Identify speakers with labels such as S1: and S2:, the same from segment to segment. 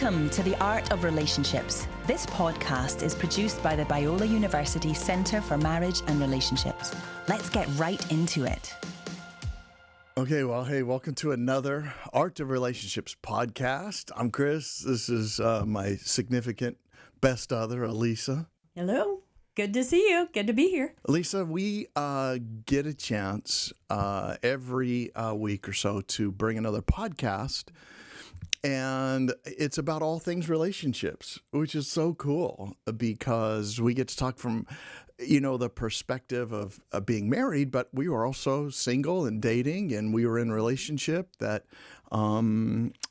S1: Welcome to The Art of Relationships. This podcast is produced by the Biola University Center for Marriage and Relationships. Let's get right into it.
S2: Okay, well, hey, welcome to another Art of Relationships podcast. I'm Chris. This is my significant best other, Alisa.
S3: Hello. Good to see you. Good to be here.
S2: Alisa, we get a chance every week or so to bring another podcast, and it's about all things relationships, which is so cool because we get to talk from, the perspective of being married, but we were also single and dating, and we were in a relationship that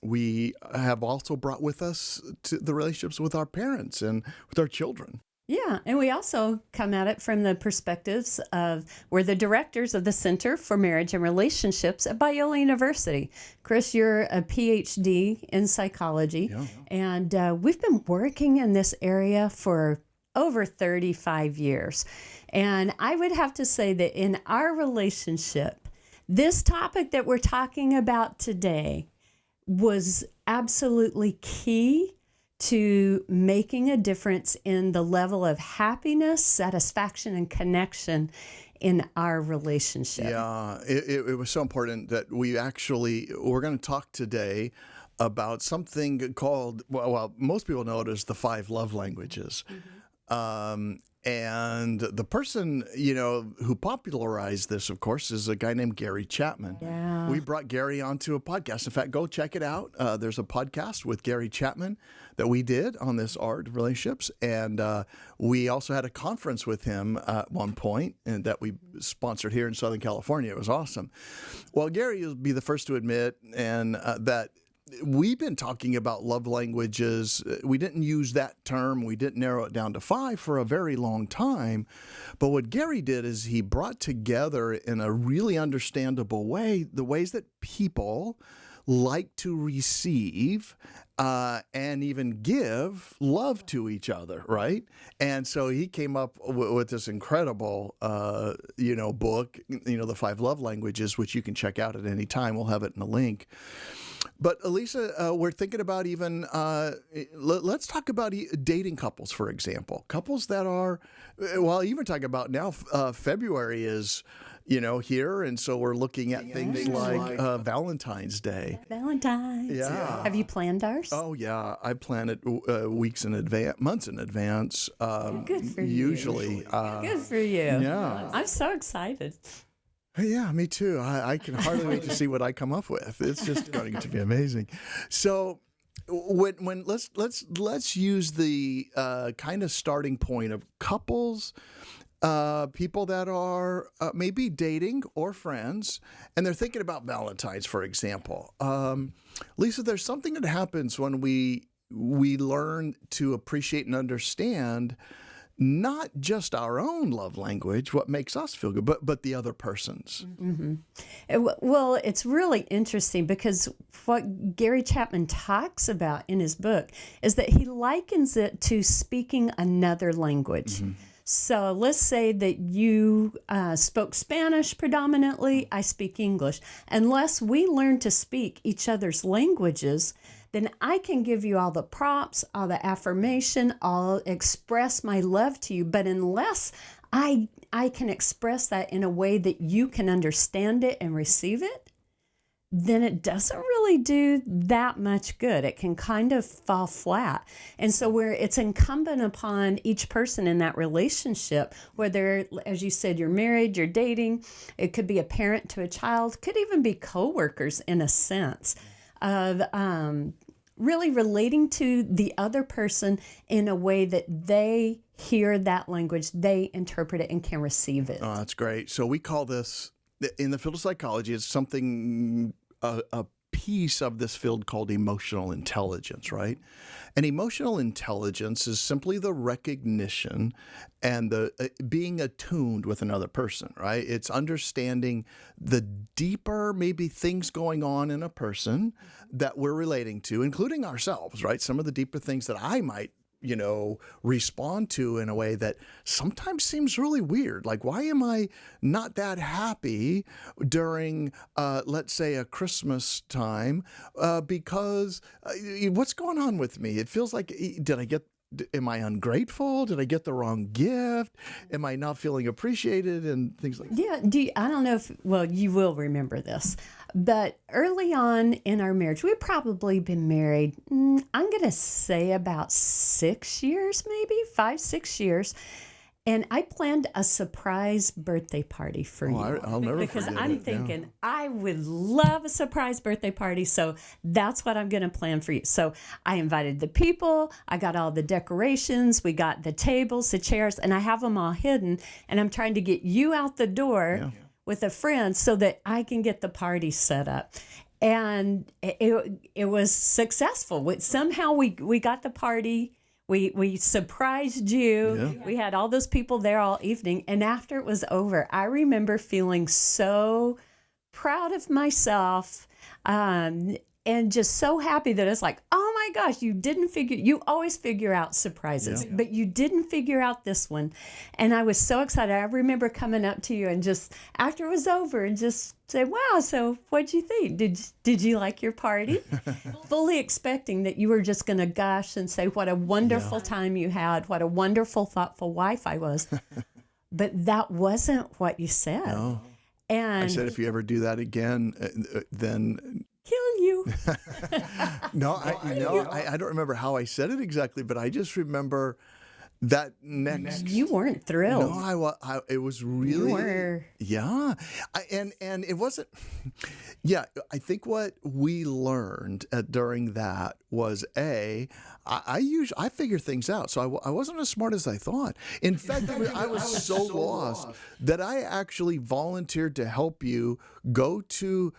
S2: we have also brought with us to the relationships with our parents and with our children.
S3: Yeah, and we also come at it from the perspectives of, we're the directors of the Center for Marriage and Relationships at Biola University. Chris, you're a PhD in psychology, and we've been working in this area for over 35 years. And I would have to say that in our relationship, this topic that we're talking about today was absolutely key to making a difference in the level of happiness, satisfaction, and connection in our relationship.
S2: Yeah, it was so important that we're going to talk today about something called, well, most people know it as the 5 love languages. Mm-hmm. And the person, who popularized this, of course, is a guy named Gary Chapman.
S3: Yeah.
S2: We brought Gary onto a podcast. In fact, go check it out. There's a podcast with Gary Chapman that we did on this art of relationships. And we also had a conference with him at one point and that we sponsored here in Southern California. It was awesome. Well, Gary will be the first to admit that we've been talking about love languages. We didn't use that term. We didn't narrow it down to 5 for a very long time. But what Gary did is he brought together in a really understandable way the ways that people like to receive and even give love to each other, right? And so he came up with this incredible, book, the 5 love languages, which you can check out at any time. We'll have it in the link. But Alisa, we're thinking about even, let's talk about dating couples, for example. Couples that are, even talking about now, February is, here. And so we're looking at things like Valentine's Day.
S3: Valentine's.
S2: Yeah.
S3: Have you planned ours?
S2: Oh, yeah. I plan it weeks in advance, months in advance.
S3: Good for
S2: usually.
S3: you. Good for you.
S2: Yeah.
S3: I'm so excited.
S2: Yeah, me too. I can hardly wait to see what I come up with. It's just going to be amazing. So, when let's use the kind of starting point of couples, people that are maybe dating or friends, and they're thinking about Valentine's, for example. Lisa, there's something that happens when we learn to appreciate and understand not just our own love language, what makes us feel good, but the other person's.
S3: Mm-hmm. Well, it's really interesting because what Gary Chapman talks about in his book is that he likens it to speaking another language. Mm-hmm. So let's say that you spoke Spanish predominantly, I speak English. Unless we learn to speak each other's languages, then I can give you all the props, all the affirmation, I'll express my love to you. But unless I can express that in a way that you can understand it and receive it, then it doesn't really do that much good. It can kind of fall flat. And so it's incumbent upon each person in that relationship, whether, as you said, you're married, you're dating, it could be a parent to a child, could even be coworkers in a sense, of really relating to the other person in a way that they hear that language, they interpret it and can receive it.
S2: Oh, that's great. So we call this, in the field of psychology, it's something, a piece of this field called emotional intelligence, right? And emotional intelligence is simply the recognition and the being attuned with another person, right? It's understanding the deeper maybe things going on in a person that we're relating to, including ourselves, right? Some of the deeper things that I might respond to in a way that sometimes seems really weird. Like, why am I not that happy during, let's say, a Christmas time? Because what's going on with me? It feels like, am I ungrateful? Did I get the wrong gift? Am I not feeling appreciated and things like that?
S3: Yeah. I don't know if, well, you will remember this, but early on in our marriage, we'd probably been married, I'm going to say about 6 years, maybe 5, 6 years. And I planned a surprise birthday party for you.
S2: I'll never
S3: because
S2: forget
S3: I'm
S2: it.
S3: thinking
S2: Yeah.
S3: I would love a surprise birthday party. So that's what I'm going to plan for you. So I invited the people. I got all the decorations. We got the tables, the chairs, and I have them all hidden. And I'm trying to get you out the door with a friend so that I can get the party set up. And it was successful. Somehow we got the party. We surprised you.
S2: Yeah.
S3: We had all those people there all evening. And after it was over, I remember feeling so proud of myself and just so happy that it's like, oh my gosh, you always figure out surprises, but you didn't figure out this one. And I was so excited. I remember coming up to you and just after it was over and just say, wow, so what'd you think? Did you like your party? Fully expecting that you were just going to gush and say what a wonderful time you had, what a wonderful, thoughtful wife I was. But that wasn't what you said.
S2: No.
S3: And
S2: I said, if you ever do that again, then
S3: kill you.
S2: no, I don't remember how I said it exactly, but I just remember that next.
S3: You weren't thrilled.
S2: No, it was really.
S3: You were.
S2: Yeah, and it wasn't. Yeah, I think what we learned during that was I figure things out, so I wasn't as smart as I thought. In fact, I was so lost that I actually volunteered to help you go to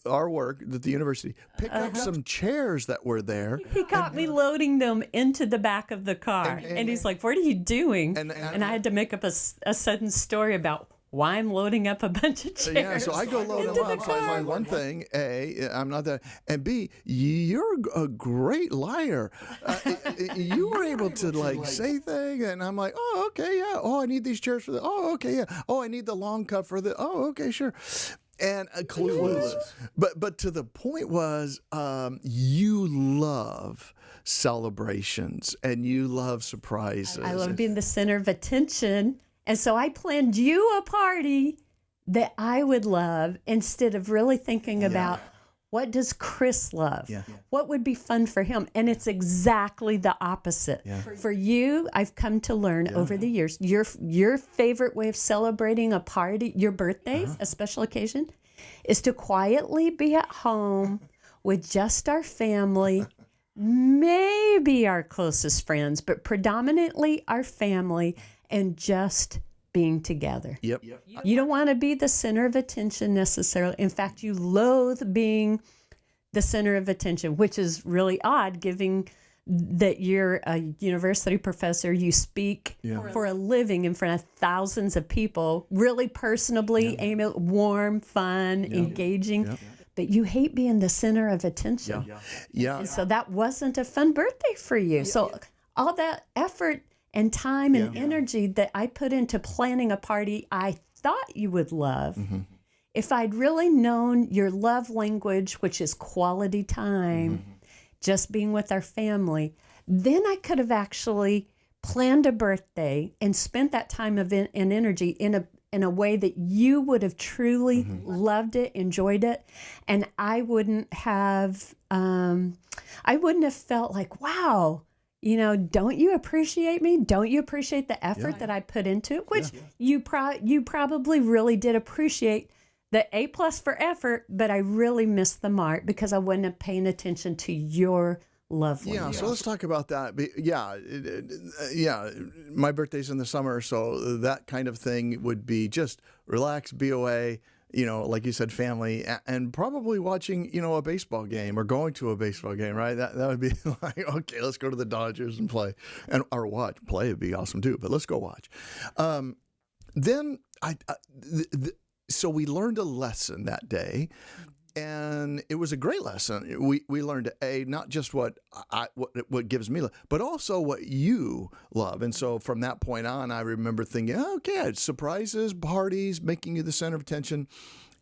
S2: our work at the university, pick up some chairs that were there.
S3: He caught me loading them into the back of the car, and he's like, "What are you doing?" And I had to make up a sudden story about why I'm loading up a bunch of chairs.
S2: Yeah, so I go load them up. So I find one thing, A, I'm not that, and B, you're a great liar. You were able to say things, and I'm like, oh, okay, yeah. Oh, I need these chairs for the. Oh, okay, yeah. Oh, I need the long cup for the. Oh, okay, sure. And clueless. But to the point was, you love celebrations and you love surprises.
S3: I love being the center of attention. And so I planned you a party that I would love instead of really thinking about what does Chris love?
S2: Yeah.
S3: What would be fun for him? And it's exactly the opposite.
S2: Yeah.
S3: For you, I've come to learn over the years, your favorite way of celebrating a party, your birthday, a special occasion, is to quietly be at home with just our family, maybe our closest friends, but predominantly our family, and just being together.
S2: Yep.
S3: You don't want to be the center of attention necessarily. In fact, you loathe being the center of attention, which is really odd, given that you're a university professor. You speak for a living in front of thousands of people, really personably, warm, fun, engaging. Yep. But you hate being the center of attention.
S2: Yeah.
S3: And so that wasn't a fun birthday for you. So all that effort and time and energy that I put into planning a party I thought you would love, if I'd really known your love language, which is quality time, just being with our family, then I could have actually planned a birthday and spent that time and energy in a way that you would have truly loved it, enjoyed it, and I wouldn't have felt like, wow, don't you appreciate me? Don't you appreciate the effort that I put into it? Which you probably really did appreciate the A+ for effort, but I really missed the mark because I wasn't paying attention to your love language.
S2: Yeah, so let's talk about that. My birthday's in the summer, so that kind of thing would be just relax, be away, like you said, family, and probably watching, a baseball game or going to a baseball game, right? That would be like, okay, let's go to the Dodgers and play, or watch. Play would be awesome too, but let's go watch. Then so we learned a lesson that day, And it was a great lesson. We learned not just what gives me love, but also what you love. And so from that point on, I remember thinking, okay, surprises, parties, making you the center of attention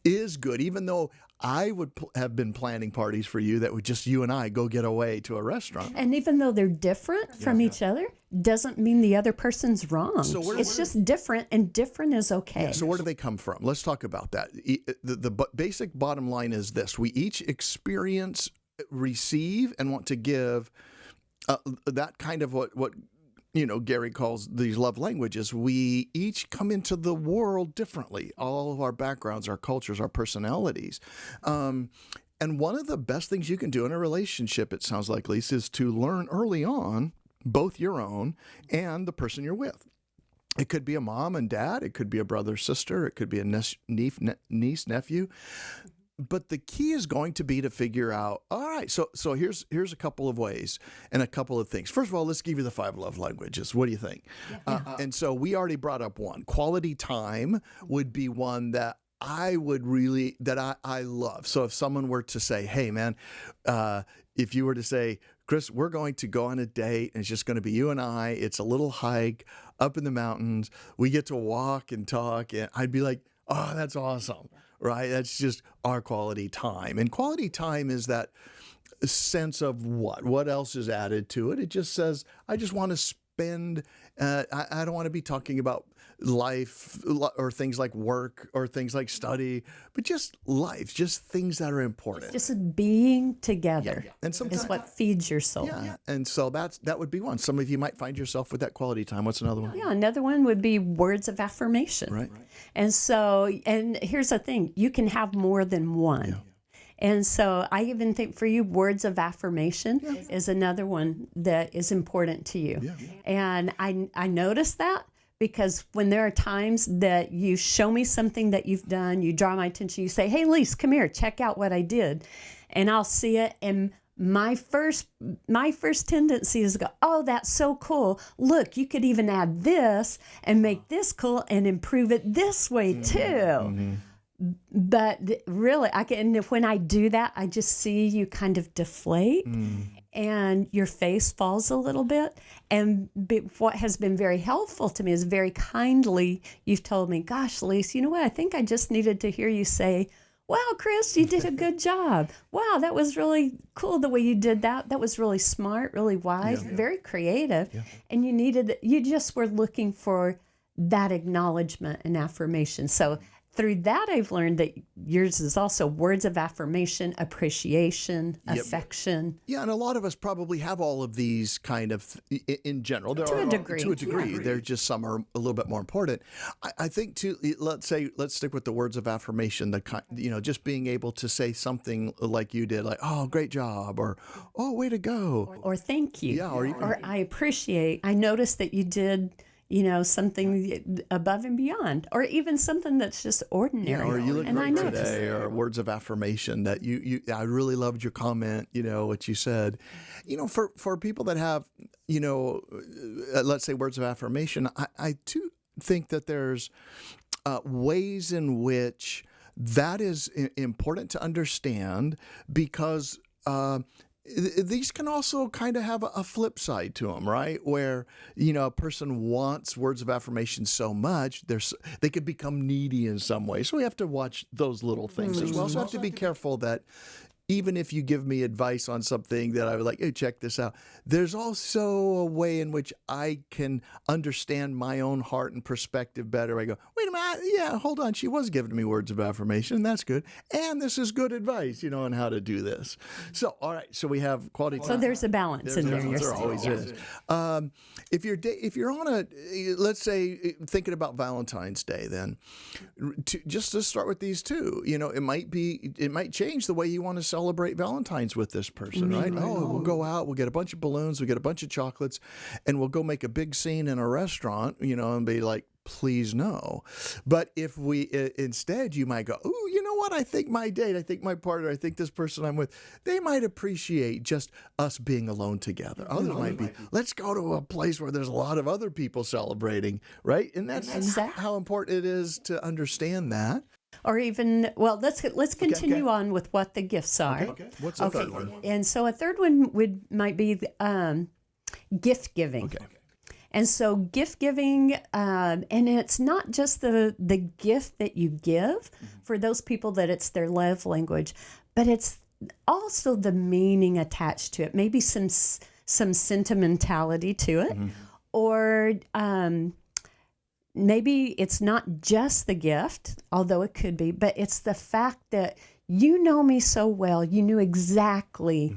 S2: is good, even though I would have been planning parties for you that would just you and I go get away to a restaurant.
S3: And even though they're different from each other, doesn't mean the other person's wrong.
S2: So
S3: it's just different, and different is okay.
S2: Yeah, so where do they come from? Let's talk about that. The basic bottom line is this. We each experience, receive, and want to give that kind of what Gary calls these love languages. We each come into the world differently. All of our backgrounds, our cultures, our personalities. And one of the best things you can do in a relationship, it sounds like, Lisa, is to learn early on, both your own and the person you're with. It could be a mom and dad. It could be a brother, sister. It could be a niece, nephew. But the key is going to be to figure out, all right, so here's a couple of ways and a couple of things. First of all, let's give you the 5 love languages. What do you think? And so we already brought up one. Quality time would be one that I love. So if someone were to say, hey, man, if you were to say, Chris, we're going to go on a date and it's just going to be you and I. It's a little hike up in the mountains. We get to walk and talk. And I'd be like, oh, that's awesome. Right? That's just our quality time. And quality time is that sense of what? What else is added to it? It just says, I just want to spend, I don't want to be talking about life or things like work or things like study, but just life, just things that are important.
S3: Just being together
S2: And sometimes,
S3: is what feeds your soul.
S2: Yeah. And so that would be one. Some of you might find yourself with that quality time. What's another one?
S3: Yeah, another one would be words of affirmation.
S2: Right.
S3: And so, and here's the thing, you can have more than one.
S2: Yeah.
S3: And so I even think for you, words of affirmation is another one that is important to you.
S2: Yeah.
S3: And I noticed that because when there are times that you show me something that you've done, you draw my attention, you say, hey, Lise, come here, check out what I did. And I'll see it. And my first tendency is to go, oh, that's so cool. Look, you could even add this and make this cool and improve it this way too. Mm-hmm. But really, when I do that, I just see you kind of deflate and your face falls a little bit. And what has been very helpful to me is very kindly, you've told me, gosh, Lise, you know what? I think I just needed to hear you say, wow, Chris, you did a good job. Wow, that was really cool the way you did that. That was really smart, really wise, very creative. Yeah. And you just were looking for that acknowledgement and affirmation. So through that, I've learned that yours is also words of affirmation, appreciation, affection.
S2: Yeah, and a lot of us probably have all of these kind of, in general.
S3: To a degree.
S2: Yeah. They're just some are a little bit more important. I think, too, let's stick with the words of affirmation, just being able to say something like you did, like, oh, great job, or, oh, way to go.
S3: Or thank you.
S2: Yeah,
S3: or I appreciate. I noticed that you did something above and beyond, or even something that's just ordinary.
S2: Yeah, or you look great today, or words of affirmation that I really loved your comment, what you said. For people that have, let's say words of affirmation, I too think that there's ways in which that is important to understand because these can also kind of have a flip side to them, right? Where, a person wants words of affirmation so much, they could become needy in some way. So we have to watch those little things as well. So I have to be careful that even if you give me advice on something that I would like, hey, check this out, there's also a way in which I can understand my own heart and perspective better. I go, wait a minute, yeah, hold on. She was giving me words of affirmation. That's good. And this is good advice, on how to do this. So, all right. So we have quality time.
S3: So there's a balance in there.
S2: There always is. If you're on let's say, thinking about Valentine's Day, then just to start with these two, it might change the way you want to celebrate Valentine's with this person, right? Oh, we'll go out, we'll get a bunch of balloons, we'll get a bunch of chocolates, and we'll go make a big scene in a restaurant, and be like, please no. But if we instead, you might go, oh, you know what? I think my date, I think my partner, I think this person I'm with, they might appreciate just us being alone together. Others might be, let's go to a place where there's a lot of other people celebrating, right? And that's how important it is to understand that.
S3: Or even, well, let's continue on with what the gifts are.
S2: Okay. What's the third one?
S3: And so a third one might be gift giving.
S2: Okay.
S3: And so gift giving, and it's not just the gift that you give for those people that it's their love language, but it's also the meaning attached to it. Maybe some sentimentality to it, or maybe it's not just the gift, although it could be, but it's the fact that you know me so well, you knew exactly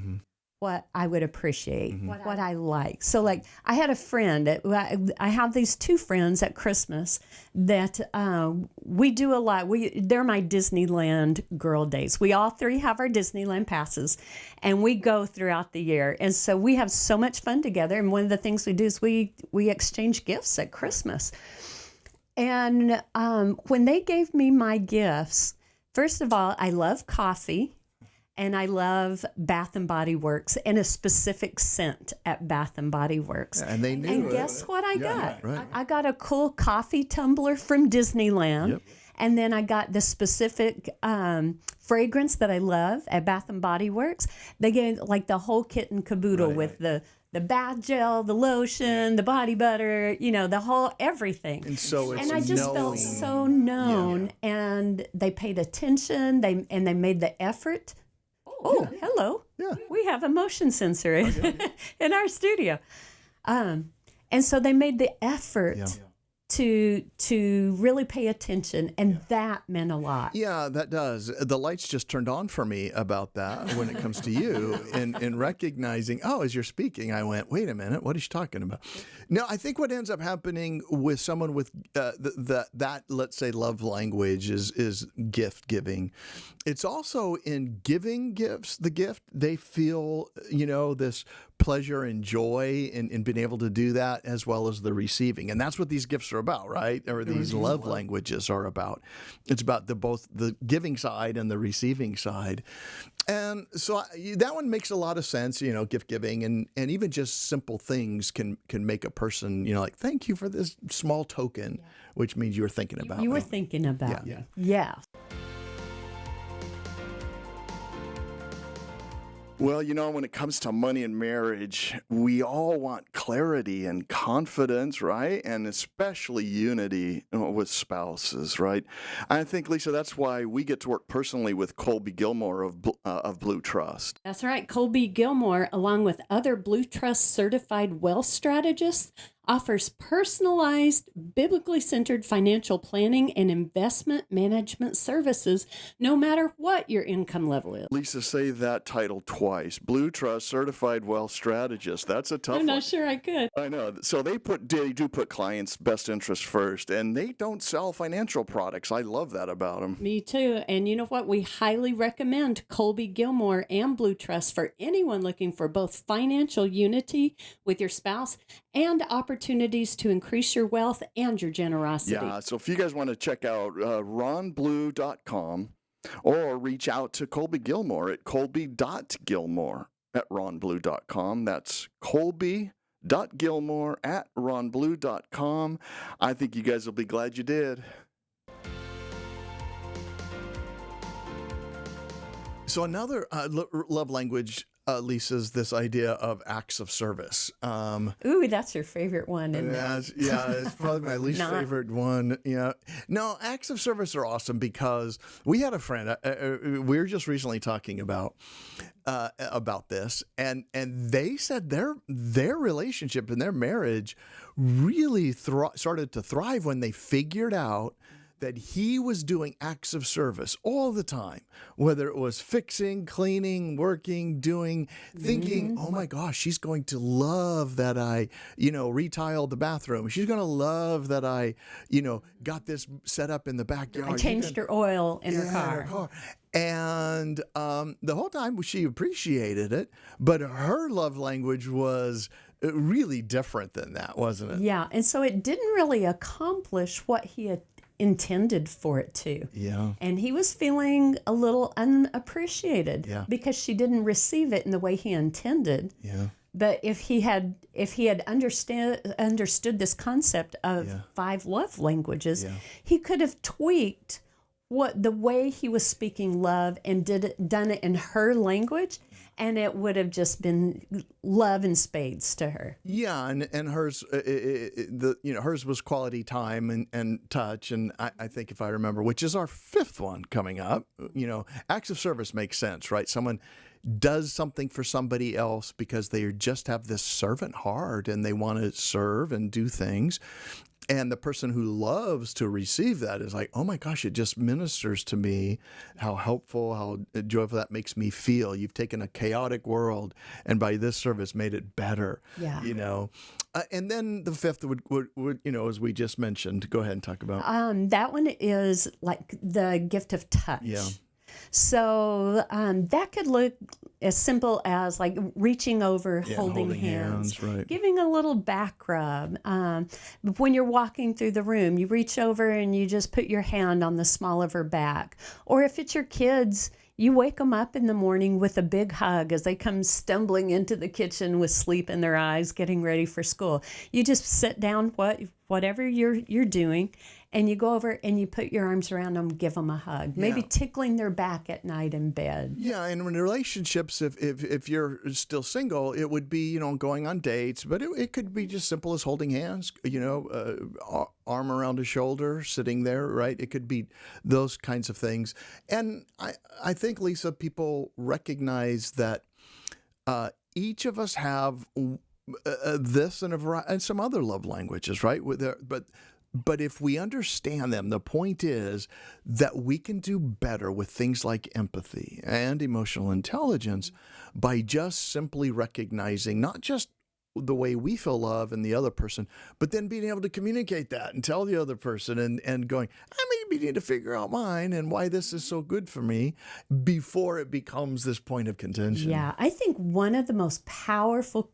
S3: what I would appreciate, what I like. So like I had a friend, I have these two friends at Christmas that we do a lot. They're my Disneyland girl days. We all three have our Disneyland passes and we go throughout the year. And so we have so much fun together. And one of the things we do is we exchange gifts at Christmas. And when they gave me my gifts, first of all, I love coffee. And I love Bath and Body Works and a specific scent at Bath and Body Works.
S2: And they knew.
S3: And guess what I got?
S2: Right.
S3: I got a cool coffee tumbler from Disneyland. Yep. And then I got the specific fragrance that I love at Bath and Body Works. They gave like the whole kit and caboodle with the bath gel, the lotion, the body butter, the whole everything.
S2: And so it's
S3: I just felt so known. And they paid attention. They made the effort. Oh, hello. Yeah. We have a motion sensor in our studio. And so they made the effort to really pay attention, and that meant a lot.
S2: Yeah, that does. The lights just turned on for me about that when it comes to you in recognizing, as you're speaking, I went, wait a minute, what is she talking about? No, I think what ends up happening with someone with that, let's say, love language is gift giving. It's also in giving gifts, the gift, they feel, this pleasure and joy in being able to do that, as well as the receiving. And that's what these gifts are about, right? Or these love languages are about. It's about both the giving side and the receiving side. And so that one makes a lot of sense, gift giving, and even just simple things can make a person, like, thank you for this small token, which means you were thinking about me.
S3: You were thinking about me. Yeah.
S2: Well, when it comes to money and marriage, we all want clarity and confidence, right? And especially unity with spouses, right? I think, Lisa, that's why we get to work personally with Colby Gilmore of Blue Trust.
S3: That's right. Colby Gilmore, along with other Blue Trust certified wealth strategists, offers personalized, biblically centered financial planning and investment management services, no matter what your income level is.
S2: Lisa, say that title twice. Blue Trust Certified Wealth Strategist. That's a tough one.
S3: I'm not sure I could.
S2: I know. So they do put clients' best interest first, and they don't sell financial products. I love that about them.
S3: Me too. And you know what? We highly recommend Colby Gilmore and Blue Trust for anyone looking for both financial unity with your spouse and opportunities to increase your wealth and your generosity.
S2: Yeah, so if you guys want to check out ronblue.com or reach out to Colby Gilmore at colby.gilmore@ronblue.com. That's colby.gilmore@ronblue.com. I think you guys will be glad you did. So another love language, Lisa's this idea of acts of service.
S3: Ooh, that's your favorite one, isn't
S2: it? Yeah, it's probably my least favorite one. Yeah. No, acts of service are awesome because we had a friend, we were just recently talking about this, and they said their relationship and their marriage really started to thrive when they figured out that he was doing acts of service all the time, whether it was fixing, cleaning, working, doing, thinking, oh my gosh, she's going to love that I, retiled the bathroom. She's going to love that I, got this set up in the backyard.
S3: I changed her oil in her car.
S2: And the whole time she appreciated it, but her love language was really different than that, wasn't it?
S3: Yeah, and so it didn't really accomplish what he had intended for it to.
S2: Yeah.
S3: And he was feeling a little unappreciated because she didn't receive it in the way he intended.
S2: Yeah.
S3: But if he had understood this concept of 5 love languages, he could have tweaked the way he was speaking love and done it in her language, and it would have just been love in spades to her.
S2: Yeah, and hers, hers was quality time and touch, and I think if I remember, which is our fifth one coming up, acts of service makes sense, right? Someone does something for somebody else because they just have this servant heart and they want to serve and do things. And the person who loves to receive that is like, oh my gosh, it just ministers to me, how helpful, how joyful that makes me feel. You've taken a chaotic world and by this service made it better.
S3: Yeah.
S2: And then the fifth would, as we just mentioned, go ahead and talk about.
S3: That one is like the gift of touch.
S2: Yeah.
S3: So that could look as simple as like reaching over, holding hands,
S2: right.
S3: Giving a little back rub. When you're walking through the room, you reach over and you just put your hand on the small of her back. Or if it's your kids, you wake them up in the morning with a big hug as they come stumbling into the kitchen with sleep in their eyes, getting ready for school. You just sit down, whatever you're doing, and you go over and you put your arms around them, give them a hug, maybe tickling their back at night in bed.
S2: Yeah, and in relationships, if you're still single, it would be, going on dates, but it could be just simple as holding hands, arm around a shoulder, sitting there, right? It could be those kinds of things. And I think, Lisa, people recognize that each of us have this and some other love languages, right? But if we understand them, the point is that we can do better with things like empathy and emotional intelligence by just simply recognizing not just the way we feel love in the other person, but then being able to communicate that and tell the other person and going, I maybe need to figure out mine and why this is so good for me before it becomes this point of contention.
S3: Yeah, I think one of the most powerful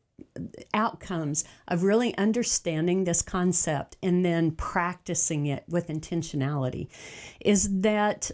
S3: outcomes of really understanding this concept and then practicing it with intentionality is that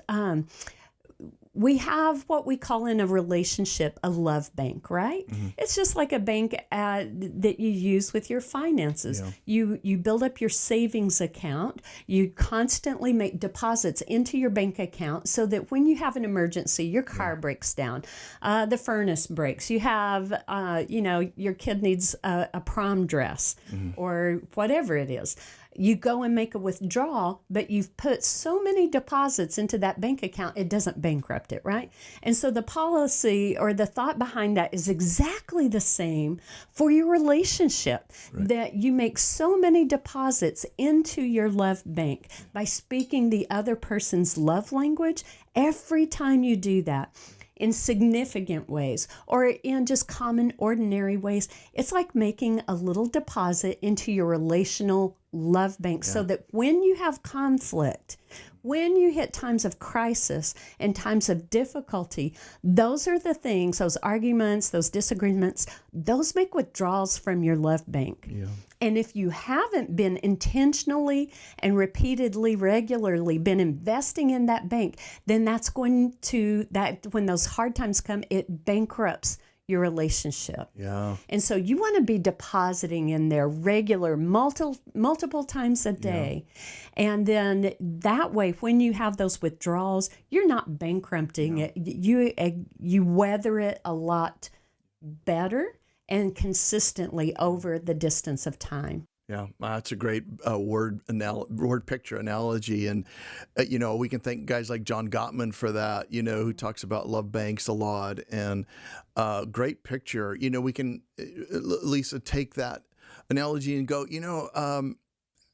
S3: we have what we call in a relationship a love bank, right? Mm-hmm. It's just like a bank that you use with your finances. Yeah. You build up your savings account. You constantly make deposits into your bank account so that when you have an emergency, your car breaks down, the furnace breaks, you have, your kid needs a prom dress or whatever it is. You go and make a withdrawal, but you've put so many deposits into that bank account, it doesn't bankrupt it, right? And so the policy or the thought behind that is exactly the same for your relationship, right? That you make so many deposits into your love bank by speaking the other person's love language. Every time you do that, in significant ways or in just common, ordinary ways, it's like making a little deposit into your relational love bank so that when you have conflict, when you hit times of crisis and times of difficulty, those are the things, those arguments, those disagreements, those make withdrawals from your love bank. Yeah. And if you haven't been intentionally and repeatedly, regularly been investing in that bank, then that's going to, when those hard times come, it bankrupts your relationship. Yeah. And so you want to be depositing in there regular, multiple times a day. Yeah. And then that way, when you have those withdrawals, you're not bankrupting it. You weather it a lot better and consistently over the distance of time.
S2: Yeah, that's a great word picture analogy. And, we can thank guys like John Gottman for that, who talks about love banks a lot. And great picture. We can, Lisa, take that analogy and go,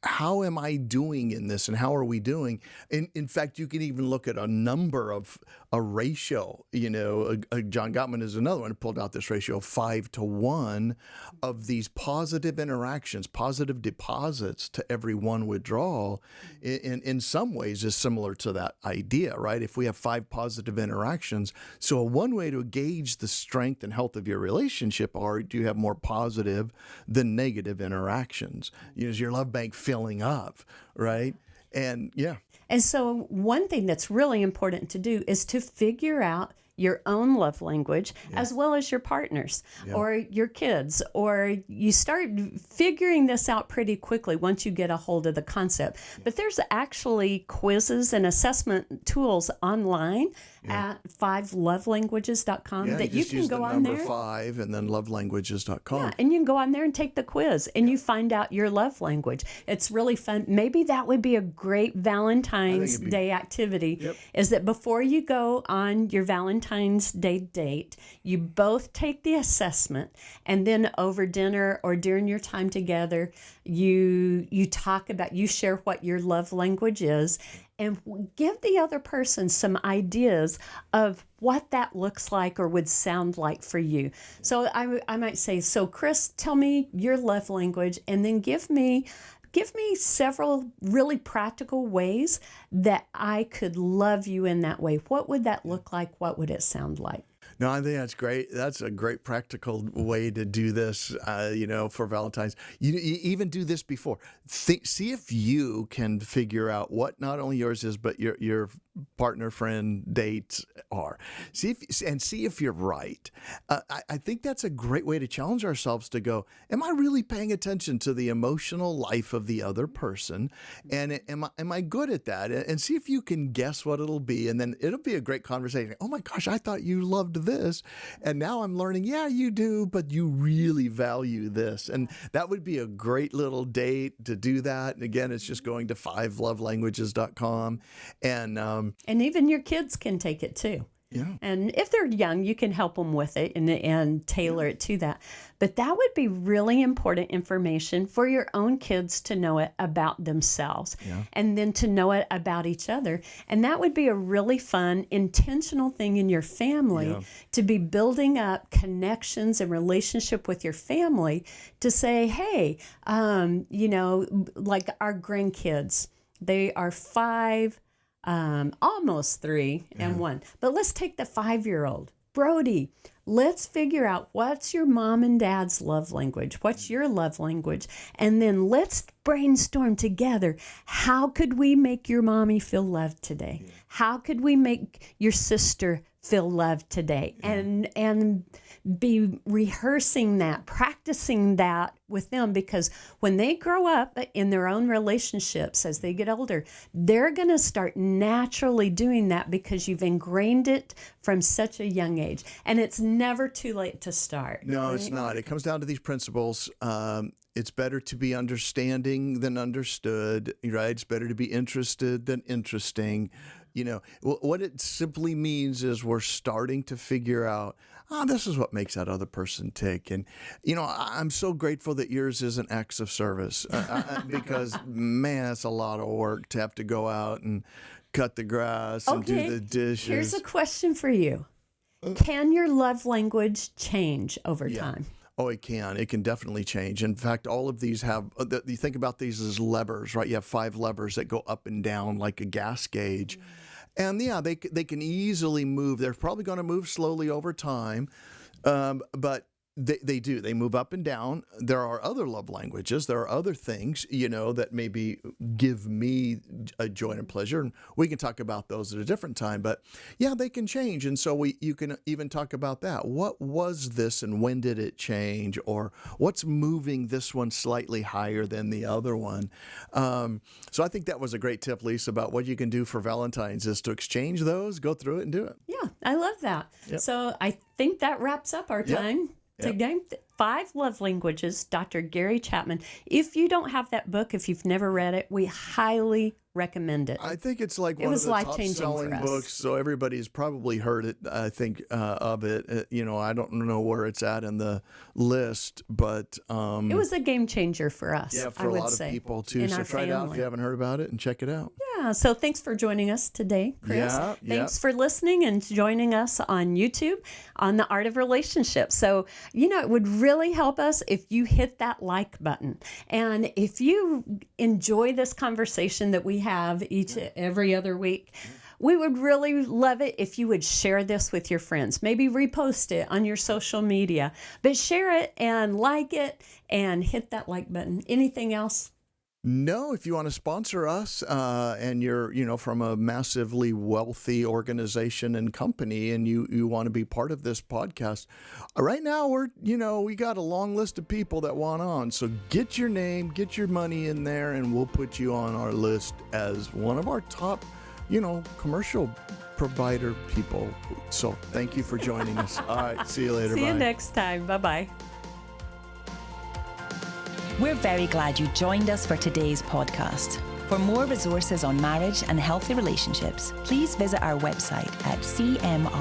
S2: how am I doing in this and how are we doing? In fact, you can even look at a number of a ratio. John Gottman is another one who pulled out this ratio of 5-to-1 of these positive interactions, positive deposits to every one withdrawal. In some ways is similar to that idea, right? If we have 5 positive interactions, so one way to gauge the strength and health of your relationship are, do you have more positive than negative interactions? Is your love bank filling up, right? And yeah.
S3: And so one thing that's really important to do is to figure out your own love language as well as your partner's or your kids, or you start figuring this out pretty quickly once you get a hold of the concept. But there's actually quizzes and assessment tools online at 5lovelanguages.com that you can go on there.
S2: Number 5 and then lovelanguages.com.
S3: Yeah, and you can go on there and take the quiz and you find out your love language. It's really fun. Maybe that would be a great Valentine's Day activity, is that before you go on your Valentine's Day date, you both take the assessment, and then over dinner or during your time together, you talk about, you share what your love language is, and give the other person some ideas of what that looks like or would sound like for you. So I might say, so Chris, tell me your love language, and then give me several really practical ways that I could love you in that way. What would that look like? What would it sound like?
S2: No, I think that's great. That's a great practical way to do this, for Valentine's. You even do this before. See if you can figure out what not only yours is, but your partner, friend, dates are. See if you're right. I think that's a great way to challenge ourselves to go, am I really paying attention to the emotional life of the other person? And am I good at that? And see if you can guess what it'll be. And then it'll be a great conversation. Oh my gosh, I thought you loved this. And now I'm learning, yeah, you do, but you really value this. And that would be a great little date to do that. And again, it's just going to 5lovelanguages.com.
S3: And even your kids can take it too.
S2: Yeah.
S3: And if they're young, you can help them with it and tailor it to that. But that would be really important information for your own kids to know it about themselves and then to know it about each other. And that would be a really fun, intentional thing in your family to be building up connections and relationship with your family to say, hey, like our grandkids, they are 5, almost 3 and 1. But let's take the 5-year-old. Brody, let's figure out what's your mom and dad's love language. What's your love language? And then let's brainstorm together. How could we make your mommy feel loved today? How could we make your sister feel loved today? And be rehearsing that, practicing that with them, because when they grow up in their own relationships as they get older, they're going to start naturally doing that because you've ingrained it from such a young age. And it's never too late to start.
S2: No,
S3: right?
S2: It's not. It comes down to these principles. It's better to be understanding than understood, right? It's better to be interested than interesting. What it simply means is we're starting to figure out, this is what makes that other person tick. And, I'm so grateful that yours is an acts of service because, man, it's a lot of work to have to go out and cut the grass and do the dishes.
S3: Here's a question for you. Can your love language change over time?
S2: Oh, it can. It can definitely change. In fact, all of these have, you think about these as levers, right? You have 5 levers that go up and down like a gas gauge. And they can easily move. They're probably going to move slowly over time, but they do. They move up and down. There are other love languages. There are other things, that maybe give me a joy and pleasure. And we can talk about those at a different time. But yeah, they can change. And so you can even talk about that. What was this and when did it change? Or what's moving this one slightly higher than the other one? So I think that was a great tip, Lisa, about what you can do for Valentine's is to exchange those, go through it and do it.
S3: Yeah, I love that. Yep. So I think that wraps up our time. Today, 5 Love Languages, Dr. Gary Chapman. If you don't have that book, if you've never read it, we highly recommend it.
S2: I think it's like one of the top-selling books, so everybody's probably heard it, I think, of it. I don't know where it's at in the list, but... it was a game changer for us, for a lot of people, too. So try it out if you haven't heard about it and check it out.
S3: Yeah, so thanks for joining us today, Chris. Thanks for listening and joining us on YouTube on The Art of Relationships. So, it would really help us if you hit that like button. And if you enjoy this conversation that we have every other week, we would really love it if you would share this with your friends. Maybe repost it on your social media, but share it and like it and hit that like button. Anything else?
S2: No, if you want to sponsor us and you're, from a massively wealthy organization and company and you want to be part of this podcast, right now we got a long list of people that want on. So get your name, get your money in there, and we'll put you on our list as one of our top, commercial provider people. So thank you for joining us. All right. See you later.
S3: See
S2: Bye.
S3: you next time. Bye-bye.
S1: We're very glad you joined us for today's podcast. For more resources on marriage and healthy relationships, please visit our website at cmr.biola.edu.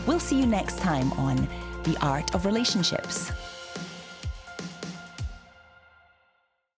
S1: We'll see you next time on The Art of Relationships.